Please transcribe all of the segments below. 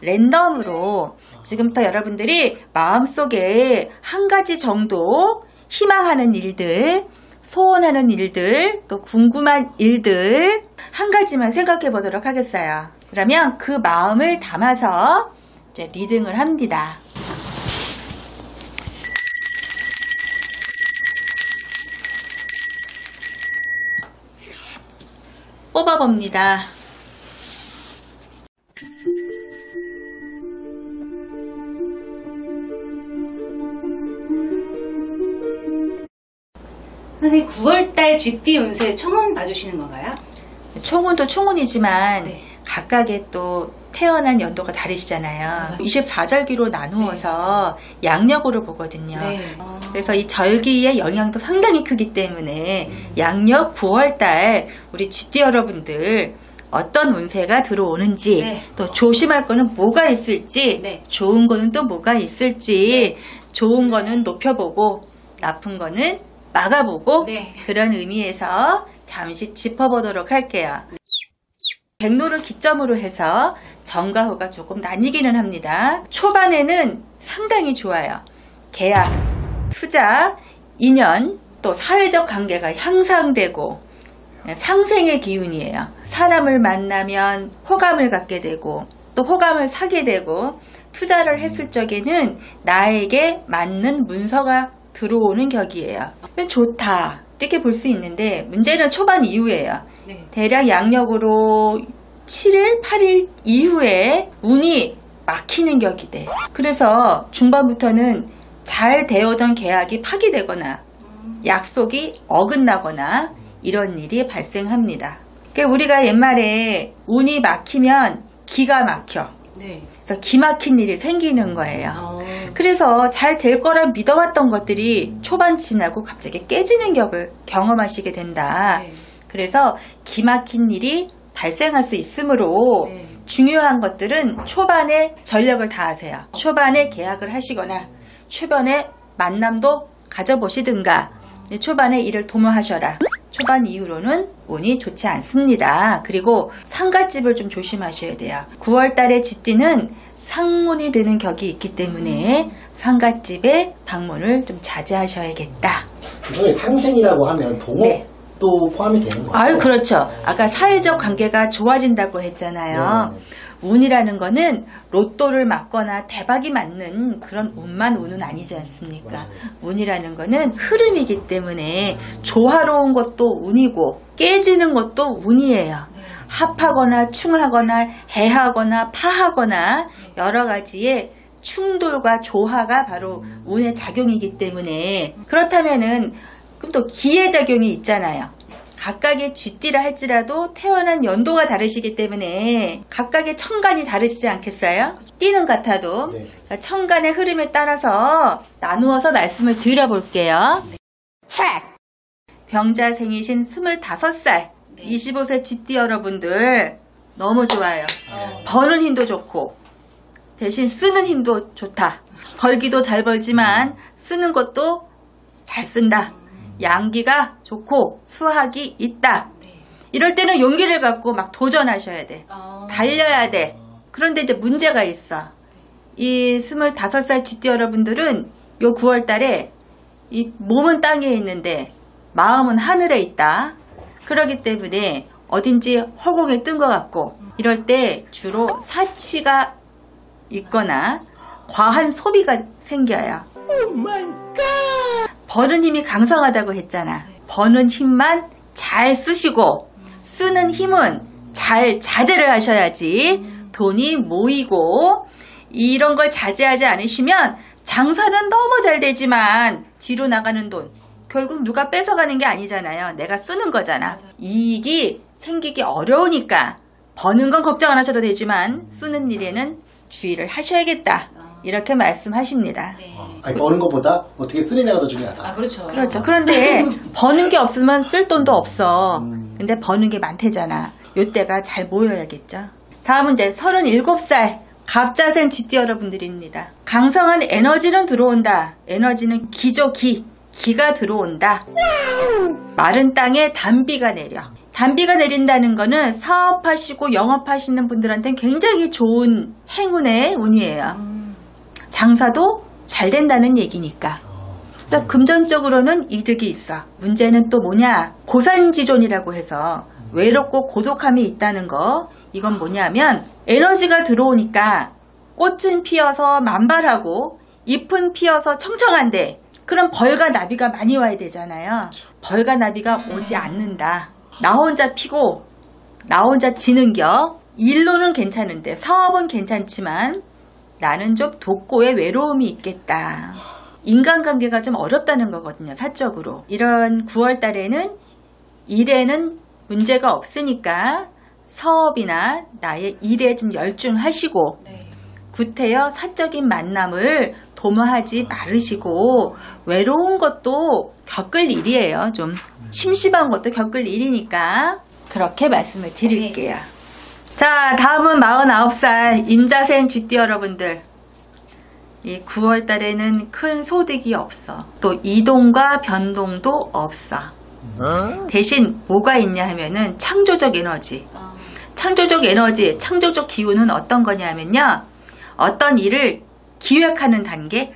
랜덤으로 지금부터 여러분들이 마음속에 한 가지 정도 희망하는 일들, 소원하는 일들, 또 궁금한 일들 한 가지만 생각해 보도록 하겠어요. 그러면 그 마음을 담아서 이제 리딩을 합니다. 뽑아봅니다. 선생님 9월달 쥐띠 운세 총운 봐주시는 건가요? 총운도 총운이지만 네. 각각의 또 태어난 연도가 다르시잖아요. 24절기로 나누어서 양력으로 보거든요. 네. 그래서 이 절기의 영향도 상당히 크기 때문에 양력 9월달 우리 쥐띠 여러분들 어떤 운세가 들어오는지 네. 또 조심할 거는 뭐가 있을지 네. 좋은 거는 또 뭐가 있을지 좋은 거는 높여보고 나쁜 거는 막아보고 네. 그런 의미에서 잠시 짚어보도록 할게요. 백로를 기점으로 해서 전과 후가 조금 나뉘기는 합니다. 초반에는 상당히 좋아요. 계약, 투자, 인연, 또 사회적 관계가 향상되고 상생의 기운이에요. 사람을 만나면 호감을 갖게 되고 또 호감을 사게 되고 투자를 했을 적에는 나에게 맞는 문서가 들어오는 격이에요. 좋다 이렇게 볼 수 있는데 문제는 초반 이후예요. 네. 대략 양력으로 7일, 8일 이후에 운이 막히는 격이 돼. 그래서 중반부터는 잘 되어던 계약이 파기되거나 약속이 어긋나거나 이런 일이 발생합니다. 그러니까 우리가 옛말에 운이 막히면 기가 막혀. 네. 그래서 기막힌 일이 생기는 거예요. 그래서 잘 될 거라 믿어왔던 것들이 초반 지나고 갑자기 깨지는 격을 경험하시게 된다. 네. 그래서 기막힌 일이 발생할 수 있으므로 네. 중요한 것들은 초반에 전력을 다하세요. 초반에 계약을 하시거나 초반에 만남도 가져보시든가 초반에 일을 도모하셔라. 초반 이후로는 운이 좋지 않습니다. 그리고 상갓집을 좀 조심하셔야 돼요. 9월달에 쥐띠는 상문이 드는 격이 있기 때문에 상갓집에 방문을 좀 자제하셔야겠다. 상생이라고 하면 동업도 네. 포함이 되는 거죠? 아유, 그렇죠. 아까 사회적 관계가 좋아진다고 했잖아요. 네. 운이라는 거는 로또를 맞거나 대박이 맞는 그런 운만 운은 아니지 않습니까? 맞아요. 운이라는 거는 흐름이기 때문에 조화로운 것도 운이고 깨지는 것도 운이에요. 합하거나 충하거나 해하거나 파하거나 여러 가지의 충돌과 조화가 바로 운의 작용이기 때문에 그렇다면은 그럼 또 기회작용이 있잖아요. 각각의 쥐띠라 할지라도 태어난 연도가 다르시기 때문에 각각의 천간이 다르시지 않겠어요? 띠는 같아도 네. 그러니까 천간의 흐름에 따라서 나누어서 말씀을 드려볼게요. 병자생이신 25살 25세 쥐띠 여러분들 너무 좋아요. 버는 힘도 좋고 대신 쓰는 힘도 좋다. 벌기도 잘 벌지만 쓰는 것도 잘 쓴다. 양기가 좋고 수학이 있다. 이럴 때는 용기를 갖고 막 도전하셔야 돼. 달려야 돼. 그런데 이제 문제가 있어. 이 25살 쥐띠 여러분들은 요 9월 달에 이 몸은 땅에 있는데 마음은 하늘에 있다. 그렇기 때문에 어딘지 허공에 뜬 것 같고 이럴 때 주로 사치가 있거나 과한 소비가 생겨요. 버는 힘이 강성하다고 했잖아. 버는 힘만 잘 쓰시고 쓰는 힘은 잘 자제를 하셔야지 돈이 모이고 이런 걸 자제하지 않으시면 장사는 너무 잘 되지만 뒤로 나가는 돈 결국 누가 뺏어가는 게 아니잖아요. 내가 쓰는 거잖아. 이익이 생기기 어려우니까 버는 건 걱정 안 하셔도 되지만 쓰는 일에는 주의를 하셔야겠다. 이렇게 말씀하십니다. 네. 아니, 버는 것보다 어떻게 쓰느냐가 더 중요하다. 그렇죠. 그렇죠. 그런데 버는 게 없으면 쓸 돈도 없어. 근데 버는 게 많대잖아. 요때가 잘 모여야겠죠. 다음은 이제 37살 갑자생 쥐띠 여러분들입니다. 강성한 에너지는 들어온다. 에너지는 기죠, 기가 들어온다. 마른 땅에 단비가 내려. 단비가 내린다는 거는 사업하시고 영업하시는 분들한테는 굉장히 좋은 행운의 운이에요. 장사도 잘 된다는 얘기니까. 그러니까 금전적으로는 이득이 있어. 문제는 또 뭐냐? 고산지존이라고 해서 외롭고 고독함이 있다는 거. 이건 뭐냐면 에너지가 들어오니까 꽃은 피어서 만발하고 잎은 피어서 청청한데 그럼 벌과 나비가 많이 와야 되잖아요. 벌과 나비가 오지 않는다. 나 혼자 피고 나 혼자 지는겨. 일로는 괜찮은데 사업은 괜찮지만 나는 좀 독고의 외로움이 있겠다. 인간관계가 좀 어렵다는 거거든요. 사적으로. 이런 9월 달에는 일에는 문제가 없으니까 사업이나 나의 일에 좀 열중하시고 네. 구태여 사적인 만남을 도모하지 말으시고 외로운 것도 겪을 일이에요. 좀 심심한 것도 겪을 일이니까 그렇게 말씀을 드릴게요. 자, 다음은 49살 임자생 쥐띠 여러분들. 이 9월 달에는 큰 소득이 없어. 또 이동과 변동도 없어. 대신 뭐가 있냐 하면은 창조적 에너지. 창조적 에너지, 창조적 기운은 어떤 거냐 하면요. 어떤 일을 기획하는 단계,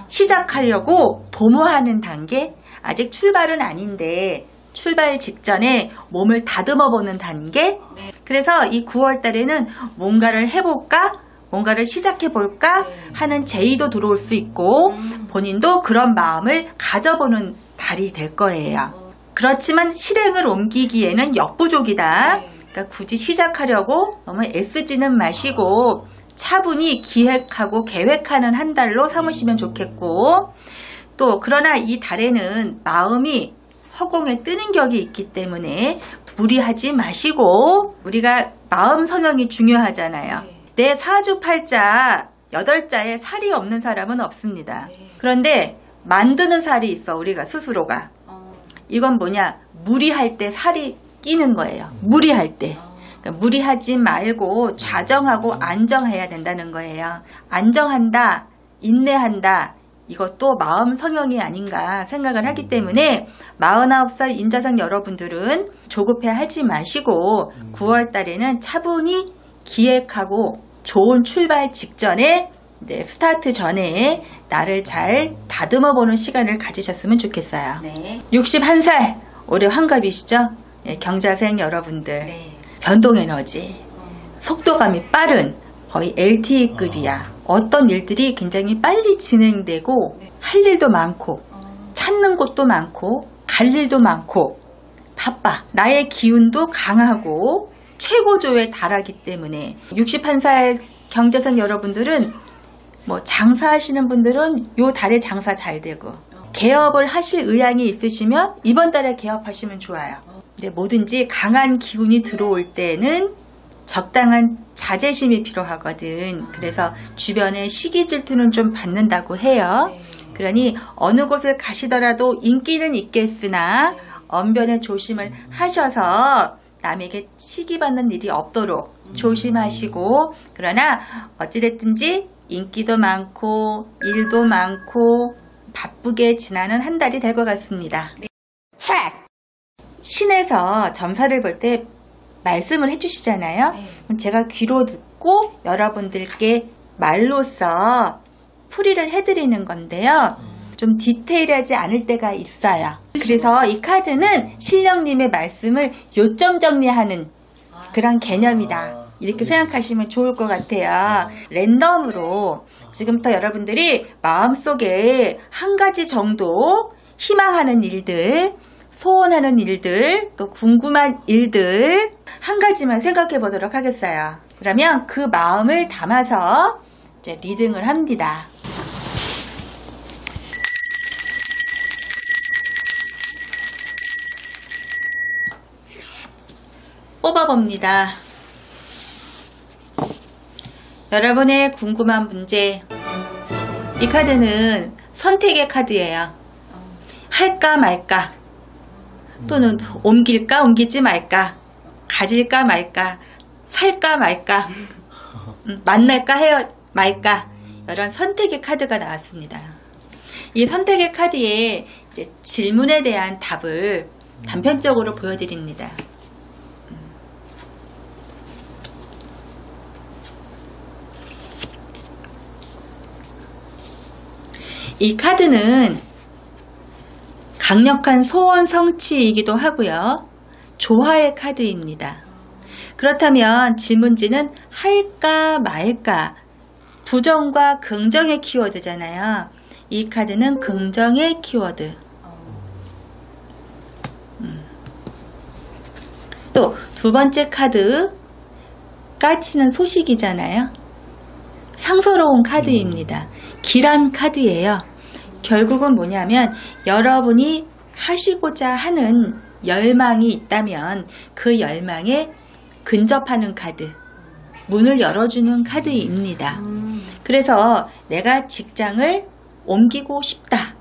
시작하려고 도모하는 단계, 아직 출발은 아닌데 출발 직전에 몸을 다듬어 보는 단계. 그래서 이 9월 달에는 뭔가를 해볼까? 뭔가를 시작해볼까? 하는 제의도 들어올 수 있고 본인도 그런 마음을 가져보는 달이 될 거예요. 그렇지만 실행을 옮기기에는 역부족이다. 그러니까 굳이 시작하려고 너무 애쓰지는 마시고 차분히 기획하고 계획하는 한 달로 삼으시면 좋겠고 또 그러나 이 달에는 마음이 허공에 뜨는 격이 있기 때문에 무리하지 마시고 우리가 마음 성형이 중요하잖아요. 내 사주팔자 8자에 살이 없는 사람은 없습니다. 그런데 만드는 살이 있어 우리가 스스로가. 이건 뭐냐? 무리할 때 살이 끼는 거예요. 무리할 때. 그러니까 무리하지 말고 좌정하고 안정해야 된다는 거예요. 안정한다, 인내한다. 이것도 마음 성형이 아닌가 생각을 하기 때문에 49살 임자생 여러분들은 조급해 하지 마시고 9월 달에는 차분히 기획하고 좋은 출발 직전에 스타트 전에 나를 잘 다듬어 보는 시간을 가지셨으면 좋겠어요. 네. 61살 올해 환갑이시죠? 네, 경자생 여러분들. 네. 변동 에너지, 속도감이 빠른 거의 LTE급이야. 어떤 일들이 굉장히 빨리 진행되고 할 일도 많고 찾는 곳도 많고 갈 일도 많고 바빠. 나의 기운도 강하고 최고조에 달하기 때문에 61살 경자생 여러분들은 뭐 장사하시는 분들은 요 달에 장사 잘 되고 개업을 하실 의향이 있으시면 이번 달에 개업하시면 좋아요. 근데 뭐든지 강한 기운이 들어올 때는 적당한 자제심이 필요하거든. 그래서 주변에 시기 질투는 좀 받는다고 해요. 그러니 어느 곳을 가시더라도 인기는 있겠으나 언변에 조심을 하셔서 남에게 시기받는 일이 없도록 조심하시고 그러나 어찌됐든지 인기도 많고 일도 많고 바쁘게 지나는 한 달이 될 것 같습니다. 신에서 점사를 볼 때 말씀을 해주시잖아요. 제가 귀로 듣고 여러분들께 말로써 풀이를 해드리는 건데요. 좀 디테일하지 않을 때가 있어요. 그래서 이 카드는 신령님의 말씀을 요점 정리하는 그런 개념이다. 이렇게 생각하시면 좋을 것 같아요. 랜덤으로 지금부터 여러분들이 마음속에 한 가지 정도 희망하는 일들, 소원하는 일들, 또 궁금한 일들 한 가지만 생각해 보도록 하겠어요. 그러면 그 마음을 담아서 이제 리딩을 합니다. 뽑아봅니다. 여러분의 궁금한 문제. 이 카드는 선택의 카드예요. 할까 말까 또는 옮길까 옮기지 말까 가질까 말까 살까 말까 만날까 말까 이런 선택의 카드가 나왔습니다. 이 선택의 카드에 이제 질문에 대한 답을 단편적으로 보여드립니다. 이 카드는 강력한 소원 성취이기도 하고요. 조화의 카드입니다. 그렇다면 질문지는 할까 말까, 부정과 긍정의 키워드잖아요. 이 카드는 긍정의 키워드. 또 두 번째 카드, 까치는 소식이잖아요. 상서로운 카드입니다. 길한 카드예요. 결국은 뭐냐면 여러분이 하시고자 하는 열망이 있다면 그 열망에 근접하는 카드, 문을 열어주는 카드입니다. 그래서 내가 직장을 옮기고 싶다,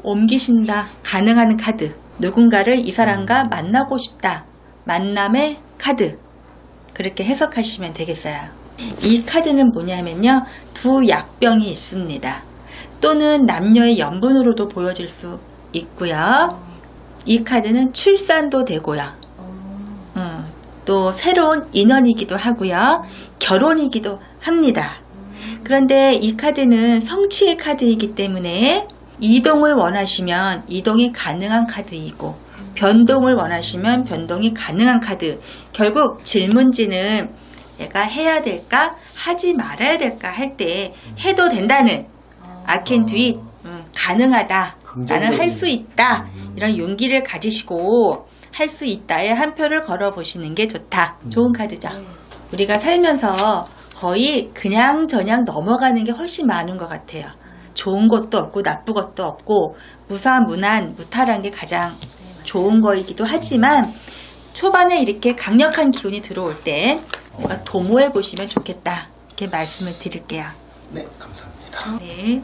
옮기신다, 가능한 카드, 누군가를 이 사람과 만나고 싶다, 만남의 카드, 그렇게 해석하시면 되겠어요. 이 카드는 뭐냐면요, 두 약병이 있습니다. 또는 남녀의 연분으로도 보여질 수 있고요. 이 카드는 출산도 되고요. 또 새로운 인연이기도 하고요. 결혼이기도 합니다. 그런데 이 카드는 성취의 카드이기 때문에 이동을 원하시면 이동이 가능한 카드이고, 변동을 원하시면 변동이 가능한 카드. 결국 질문지는 내가 해야 될까 하지 말아야 될까 할 때 해도 된다는, I can do it, 가능하다, 나는 할 수 있다, 이런 용기를 가지시고 할 수 있다에 한 표를 걸어 보시는 게 좋다. 좋은 카드죠. 우리가 살면서 거의 그냥 저냥 넘어가는 게 훨씬 많은 것 같아요. 좋은 것도 없고 나쁜 것도 없고 무사무난 무탈한 게 가장 좋은 거이기도 하지만, 초반에 이렇게 강력한 기운이 들어올 때 내가 도모해 보시면 좋겠다, 이렇게 말씀을 드릴게요. 네, 감사합니다. 네.